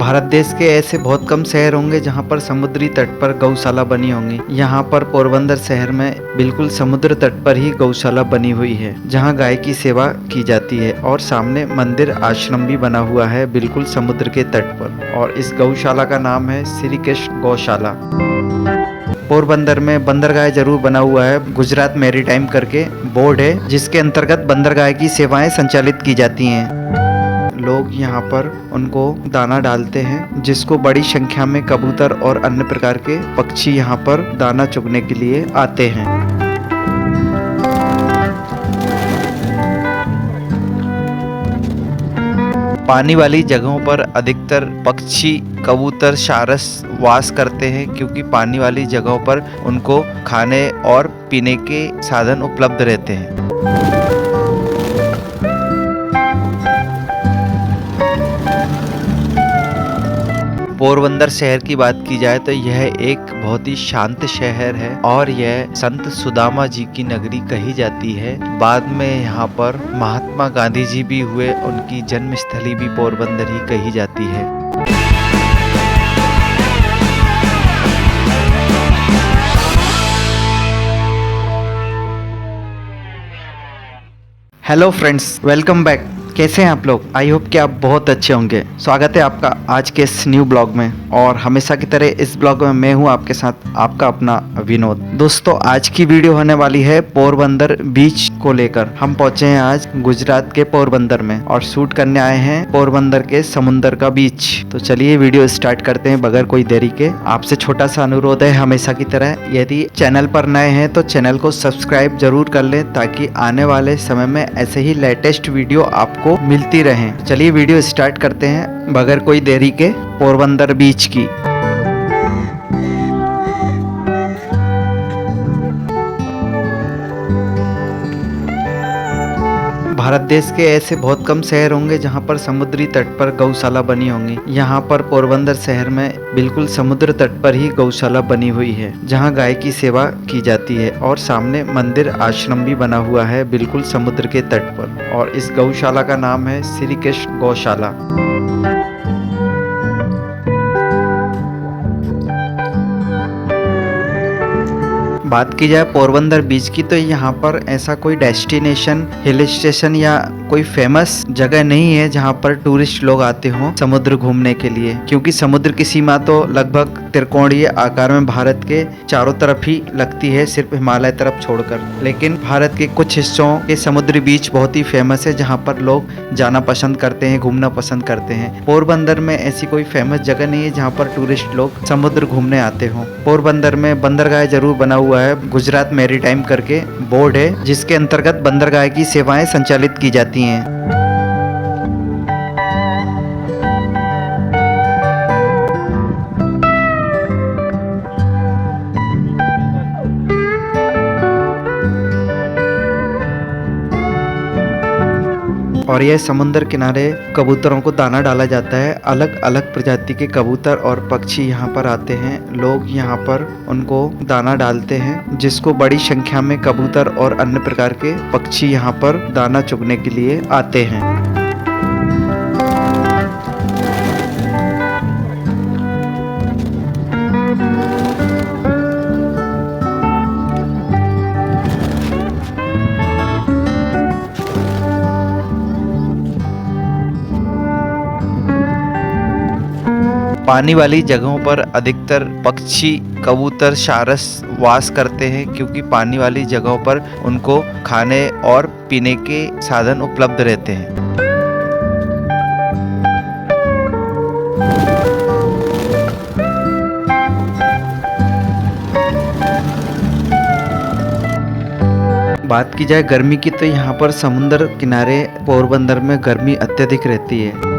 भारत देश के ऐसे बहुत कम शहर होंगे जहां पर समुद्री तट पर गौशाला बनी होंगी। यहां पर पोरबंदर शहर में बिल्कुल समुद्र तट पर ही गौशाला बनी हुई है, जहां गाय की सेवा की जाती है और सामने मंदिर आश्रम भी बना हुआ है बिल्कुल समुद्र के तट पर। और इस गौशाला का नाम है श्री कृष्ण गौशाला। पोरबंदर में बंदरगाह जरूर बना हुआ है। गुजरात मैरीटाइम करके बोर्ड है जिसके अंतर्गत बंदरगाह की सेवाएं संचालित की जाती हैं। लोग यहाँ पर उनको दाना डालते हैं, जिसको बड़ी संख्या में कबूतर और अन्य प्रकार के पक्षी यहाँ पर दाना चुगने के लिए आते हैं। पानी वाली जगहों पर अधिकतर पक्षी कबूतर सारस वास करते हैं, क्योंकि पानी वाली जगहों पर उनको खाने और पीने के साधन उपलब्ध रहते हैं। पोरबंदर शहर की बात की जाए तो यह एक बहुत ही शांत शहर है और यह संत सुदामा जी की नगरी कही जाती है। बाद में यहाँ पर महात्मा गांधी जी भी हुए, उनकी जन्मस्थली भी पोरबंदर ही कही जाती है। Hello friends, welcome back. कैसे हैं आप लोग? आई होप कि आप बहुत अच्छे होंगे। स्वागत है आपका आज के इस न्यू ब्लॉग में, और हमेशा की तरह इस ब्लॉग में मैं हूं आपके साथ, आपका अपना विनोद। दोस्तों, आज की वीडियो होने वाली है पोरबंदर बीच को लेकर। हम पहुंचे हैं आज गुजरात के पोरबंदर में और शूट करने आए हैं पोरबंदर के समुंदर का बीच। तो चलिए वीडियो स्टार्ट करते हैं बगैर कोई देरी के। आपसे छोटा सा अनुरोध है हमेशा की तरह, यदि चैनल पर नए हैं तो चैनल को सब्सक्राइब जरूर कर लें, ताकि आने वाले समय में ऐसे ही लेटेस्ट वीडियो आपको मिलती रहे। चलिए वीडियो स्टार्ट करते हैं बगैर कोई देरी के पोरबंदर बीच की। भारत देश के ऐसे बहुत कम शहर होंगे जहां पर समुद्री तट पर गौशाला बनी होंगी। यहां पर पोरबंदर शहर में बिल्कुल समुद्र तट पर ही गौशाला बनी हुई है, जहां गाय की सेवा की जाती है और सामने मंदिर आश्रम भी बना हुआ है बिल्कुल समुद्र के तट पर। और इस गौशाला का नाम है श्री कृष्ण गौशाला। बात की जाए पोरबंदर बीच की तो यहाँ पर ऐसा कोई डेस्टिनेशन हिल स्टेशन या कोई फेमस जगह नहीं है जहाँ पर टूरिस्ट लोग आते हों समुद्र घूमने के लिए, क्योंकि समुद्र की सीमा तो लगभग त्रिकोणीय आकार में भारत के चारों तरफ ही लगती है, सिर्फ हिमालय तरफ छोड़कर। लेकिन भारत के कुछ हिस्सों के समुद्री बीच बहुत ही फेमस है, जहाँ पर लोग जाना पसंद करते हैं, घूमना पसंद करते हैं। पोरबंदर में ऐसी कोई फेमस जगह नहीं है जहाँ पर टूरिस्ट लोग समुद्र घूमने आते हों। पोरबंदर में बंदरगाह जरूर बना हुआ है। गुजरात मैरीटाइम करके बोर्ड है जिसके अंतर्गत बंदरगाह की सेवाएं संचालित की जाती हैं। और यह समुद्र किनारे कबूतरों को दाना डाला जाता है। अलग अलग प्रजाति के कबूतर और पक्षी यहाँ पर आते हैं। लोग यहाँ पर उनको दाना डालते हैं, जिसको बड़ी संख्या में कबूतर और अन्य प्रकार के पक्षी यहाँ पर दाना चुगने के लिए आते हैं। पानी वाली जगहों पर अधिकतर पक्षी कबूतर सारस वास करते हैं, क्योंकि पानी वाली जगहों पर उनको खाने और पीने के साधन उपलब्ध रहते हैं। बात की जाए गर्मी की तो यहाँ पर समुद्र किनारे पोरबंदर में गर्मी अत्यधिक रहती है।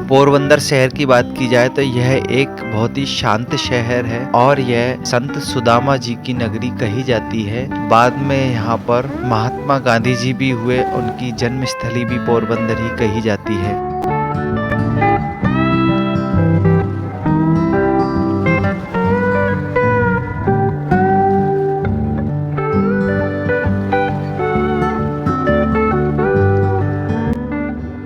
पोरबंदर शहर की बात की जाए तो यह एक बहुत ही शांत शहर है और यह संत सुदामा जी की नगरी कही जाती है। बाद में यहाँ पर महात्मा गांधी जी भी हुए, उनकी जन्मस्थली भी पोरबंदर ही कही जाती है।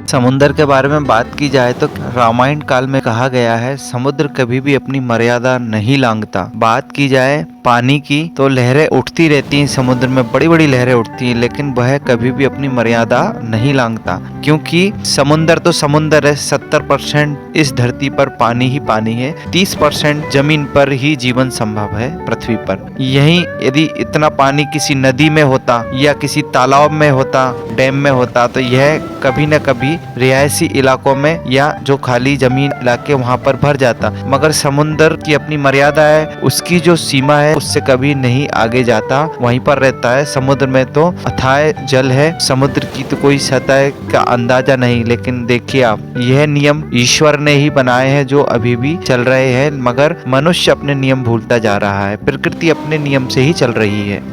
समुद्र के बारे में बात की जाए तो रामायण काल में कहा गया है, समुद्र कभी भी अपनी मर्यादा नहीं लांघता। बात की जाए पानी की तो लहरें उठती रहती हैं, समुद्र में बड़ी बड़ी लहरें उठती हैं, लेकिन वह कभी भी अपनी मर्यादा नहीं लांघता, क्योंकि समुद्र तो समुद्र है। 70% इस धरती पर पानी ही पानी है, 30% जमीन पर ही जीवन संभव है पृथ्वी पर। यही यदि इतना पानी किसी नदी में होता या किसी तालाब में होता, डैम में होता, तो यह कभी न कभी रिहायशी इलाकों में या जो खाली जमीन इलाके वहां पर भर जाता। मगर समुद्र की अपनी मर्यादा है, उसकी जो सीमा है उससे कभी नहीं आगे जाता, वहीं पर रहता है। समुद्र में तो अथाह जल है, समुद्र की तो कोई सतह का अंदाजा नहीं। लेकिन देखिए आप, यह नियम ईश्वर ने ही बनाए हैं जो अभी भी चल रहे हैं, मगर मनुष्य अपने नियम भूलता जा रहा है। प्रकृति अपने नियम से ही चल रही है।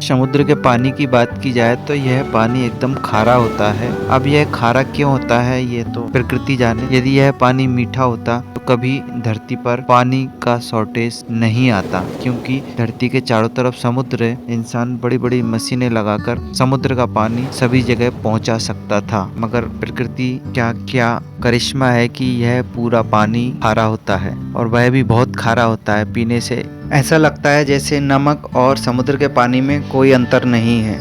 समुद्र के पानी की बात की जाए तो यह पानी एकदम खारा होता है। अब यह खारा क्यों होता है ये तो प्रकृति जाने। यदि यह पानी मीठा होता तो कभी धरती पर पानी का शॉर्टेज नहीं आता, क्योंकि धरती के चारों तरफ समुद्र है। इंसान बड़ी बड़ी मशीनें लगाकर समुद्र का पानी सभी जगह पहुंचा सकता था, मगर प्रकृति क्या क्या करिश्मा है कि यह पूरा पानी खारा होता है, और वह भी बहुत खारा होता है। पीने से ऐसा लगता है जैसे नमक और समुद्र के पानी में कोई अंतर नहीं है।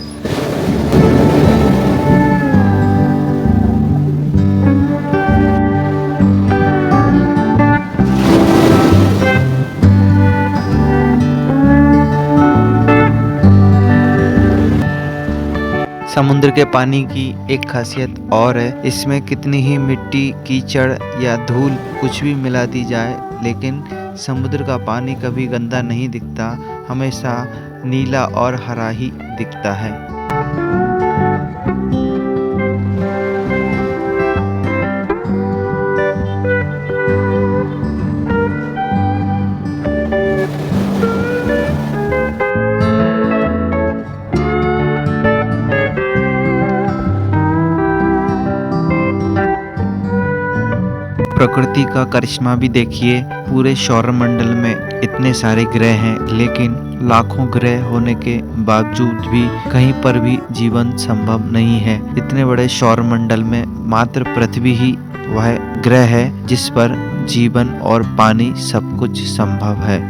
समुद्र के पानी की एक खासियत और है, इसमें कितनी ही मिट्टी, कीचड़ या धूल कुछ भी मिला दी जाए, लेकिन समुद्र का पानी कभी गंदा नहीं दिखता, हमेशा नीला और हरा ही दिखता है। प्रकृति का करिश्मा भी देखिए, पूरे सौरमंडल में इतने सारे ग्रह हैं, लेकिन लाखों ग्रह होने के बावजूद भी कहीं पर भी जीवन संभव नहीं है। इतने बड़े सौरमंडल में मात्र पृथ्वी ही वह ग्रह है जिस पर जीवन और पानी सब कुछ संभव है।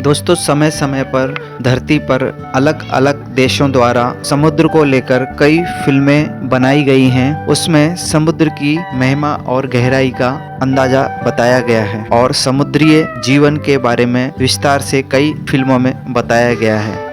दोस्तों, समय समय पर धरती पर अलग अलग देशों द्वारा समुद्र को लेकर कई फिल्में बनाई गई हैं। उसमें समुद्र की महिमा और गहराई का अंदाजा बताया गया है, और समुद्रीय जीवन के बारे में विस्तार से कई फिल्मों में बताया गया है।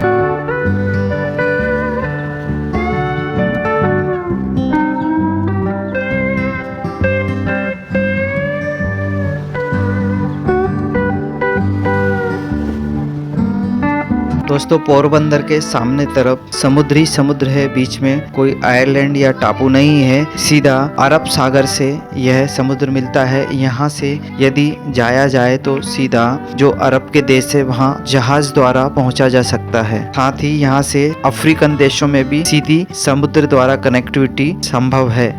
दोस्तों, पोरबंदर के सामने तरफ समुद्र है, बीच में कोई आयरलैंड या टापू नहीं है, सीधा अरब सागर से यह समुद्र मिलता है। यहाँ से यदि जाया जाए तो सीधा जो अरब के देश है वहाँ जहाज द्वारा पहुँचा जा सकता है। साथ ही यहाँ से अफ्रीकन देशों में भी सीधी समुद्र द्वारा कनेक्टिविटी संभव है।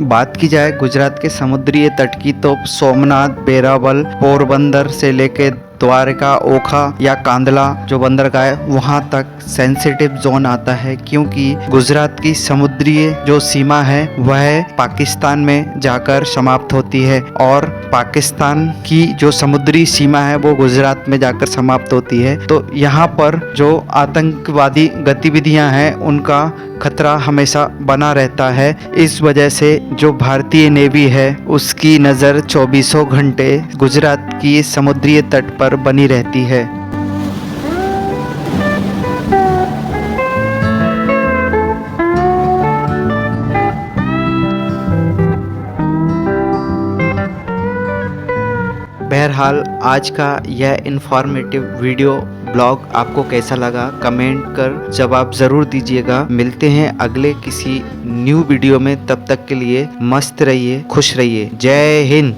बात की जाए गुजरात के समुद्री तट की तो सोमनाथ, बेरावल, पोरबंदर से लेके द्वारका, ओखा या कांदला जो बंदरगाह है वहां तक सेंसिटिव जोन आता है, क्योंकि गुजरात की समुद्री जो सीमा है वह पाकिस्तान में जाकर समाप्त होती है, और पाकिस्तान की जो समुद्री सीमा है वो गुजरात में जाकर समाप्त होती है। तो यहाँ पर जो आतंकवादी गतिविधियां हैं उनका खतरा हमेशा बना रहता है। इस वजह से जो भारतीय नेवी है उसकी नज़र 24 घंटे गुजरात की समुद्री तट पर बनी रहती है। बहरहाल आज का यह इंफॉर्मेटिव वीडियो ब्लॉग आपको कैसा लगा कमेंट कर जवाब ज़रूर दीजिएगा। मिलते हैं अगले किसी न्यू वीडियो में, तब तक के लिए मस्त रहिए, खुश रहिए। जय हिंद।